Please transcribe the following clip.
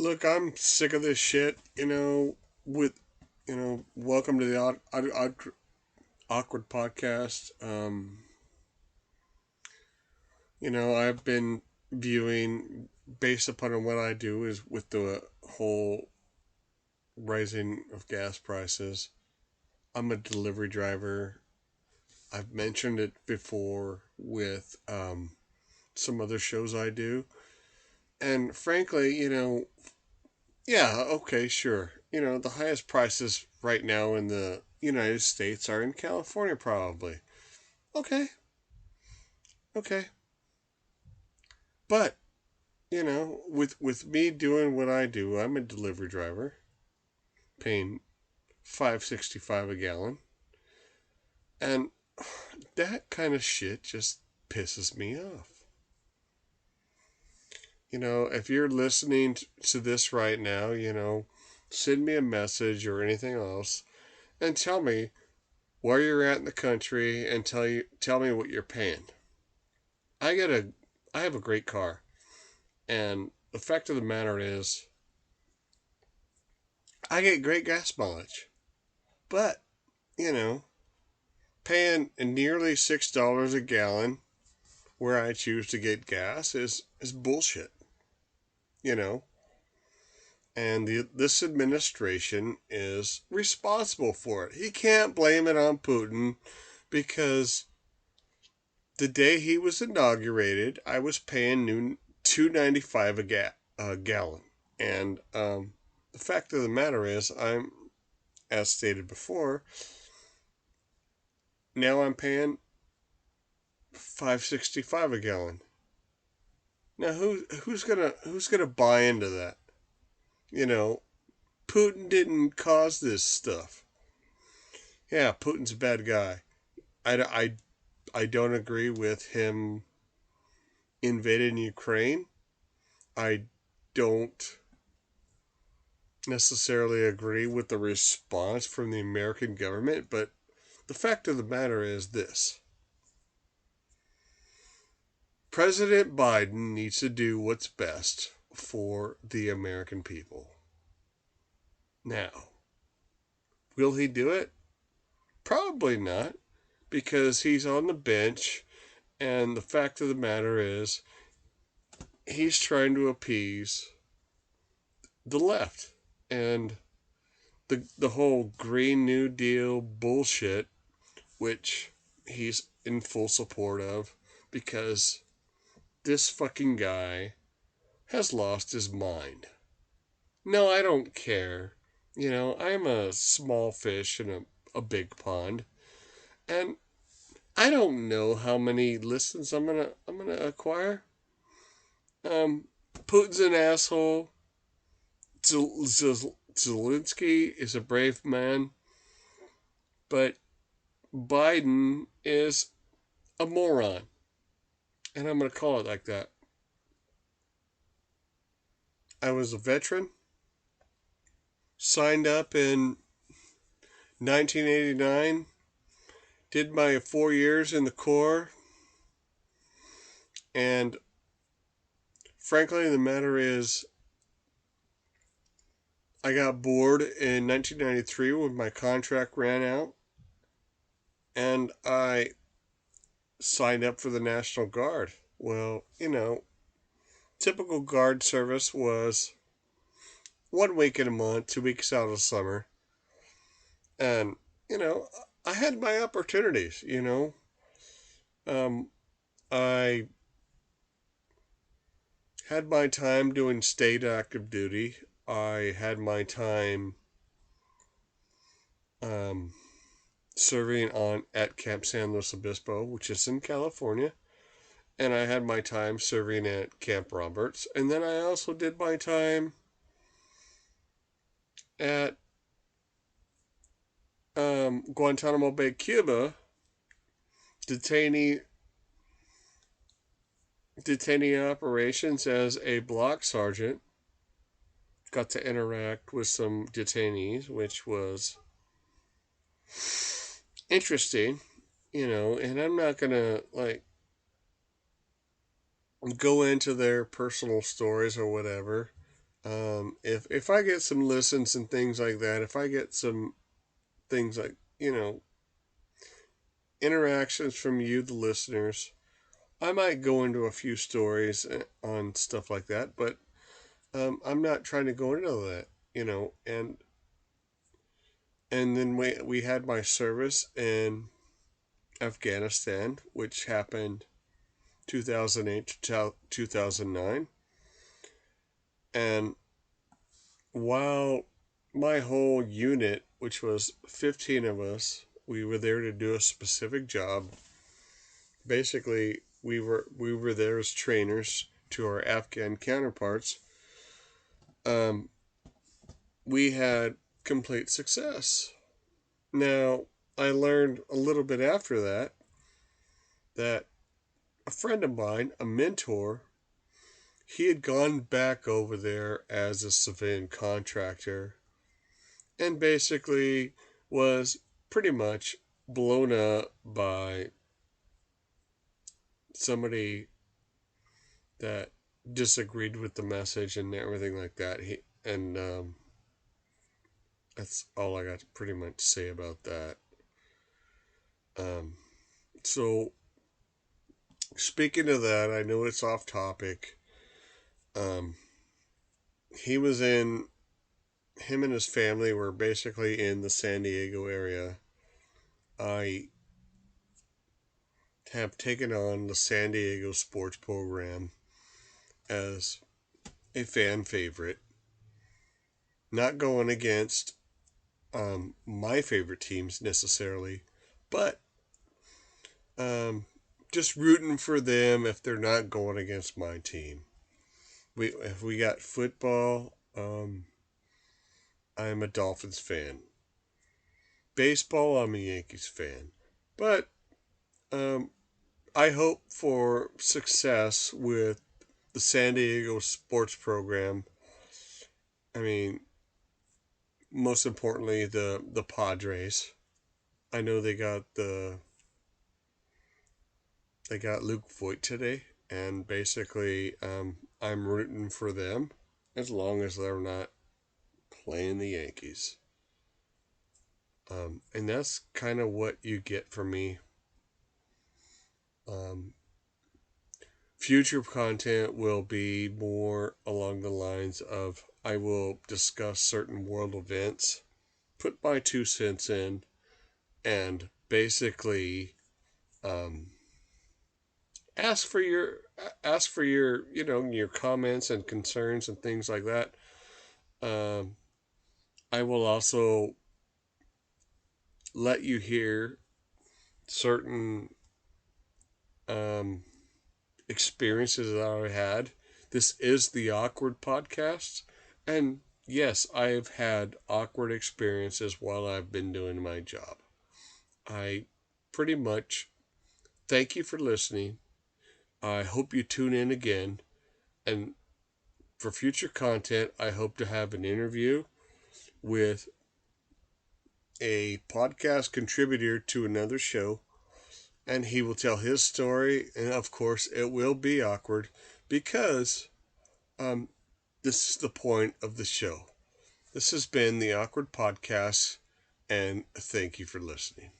Look, I'm sick of this shit. Welcome to the awkward podcast. I've been viewing based upon what I do is with the whole rising of gas prices. I'm a delivery driver. I've mentioned it before with some other shows I do, and frankly, yeah, okay, sure. The highest prices right now in the United States are in California, probably. Okay, okay. But, with me doing what I do, I'm a delivery driver, paying $5.65 a gallon, and that kind of shit just pisses me off. If you're listening to this right now, send me a message or anything else and tell me where you're at in the country and tell me what you're paying. I get a I have a great car, and the fact of the matter is I get great gas mileage. But, you know, paying nearly $6 a gallon where I choose to get gas is bullshit, you know. And this administration is responsible for it. He can't blame it on Putin because the day he was inaugurated, I was paying new $2.95 a gallon. And the fact of the matter is, as stated before, now I'm paying $5.65 a gallon. Now who's gonna buy into that? You know, Putin didn't cause this stuff. Yeah, Putin's a bad guy. I don't agree with him invading Ukraine. I don't necessarily agree with the response from the American government, but the fact of the matter is this: President Biden needs to do what's best for the American people. Now, will he do it? Probably not, because he's on the bench, and the fact of the matter is, he's trying to appease the left. And the whole Green New Deal bullshit, which he's in full support of, because this fucking guy has lost his mind. No, I don't care. I'm a small fish in a big pond, and I don't know how many listens I'm gonna acquire. Um, Putin's an asshole. Zelensky is a brave man, but Biden is a moron, and I'm gonna call it like that. I was a veteran, signed up in 1989, did my 4 years in the Corps, and frankly, the matter is, I got bored in 1993 when my contract ran out, and I signed up for the National Guard. Well, typical Guard service was 1 week in a month, 2 weeks out of summer. And, I had my opportunities, I had my time doing state active duty. I had my time um, serving on at Camp San Luis Obispo, which is in California. And I had my time serving at Camp Roberts. And then I also did my time at Guantanamo Bay, Cuba, detainee operations as a block sergeant. Got to interact with some detainees, which was interesting, and I'm not gonna go into their personal stories or whatever. If I get some listens and things like that, if I get some things like, interactions from you, the listeners, I might go into a few stories on stuff like that, but I'm not trying to go into that, and then we had my service in Afghanistan, which happened 2008 to 2009. And while my whole unit, which was 15 of us, we were there to do a specific job. Basically, we were there as trainers to our Afghan counterparts. Um, we had complete success. Now, I learned a little bit after that a friend of mine, a mentor, he had gone back over there as a civilian contractor and basically was pretty much blown up by somebody that disagreed with the message and everything like that. That's all I got to pretty much say about that. Um, so speaking of that, I know it's off topic. Um, he was in him and his family were basically in the San Diego area. I have taken on the San Diego sports program as a fan favorite. Not going against my favorite teams necessarily, but um, just rooting for them if they're not going against my team. If we got football, I'm a Dolphins fan. Baseball, I'm a Yankees fan. But um, I hope for success with the San Diego sports program. I mean, most importantly, the Padres. I know they got Luke Voigt today, and basically, I'm rooting for them as long as they're not playing the Yankees. And that's kind of what you get from me. Um, Future content will be more along the lines of I will discuss certain world events, put my 2 cents in, and basically um, ask for your your comments and concerns and things like that. Um, I will also let you hear certain um, experiences that I had. This is the Awkward Podcast, and yes, I've had awkward experiences while I've been doing my job. I pretty much thank you for listening. I hope you tune in again, and for future content, I hope to have an interview with a podcast contributor to another show, and he will tell his story. And of course, it will be awkward because um, this is the point of the show. This has been the Awkward Podcast, and thank you for listening.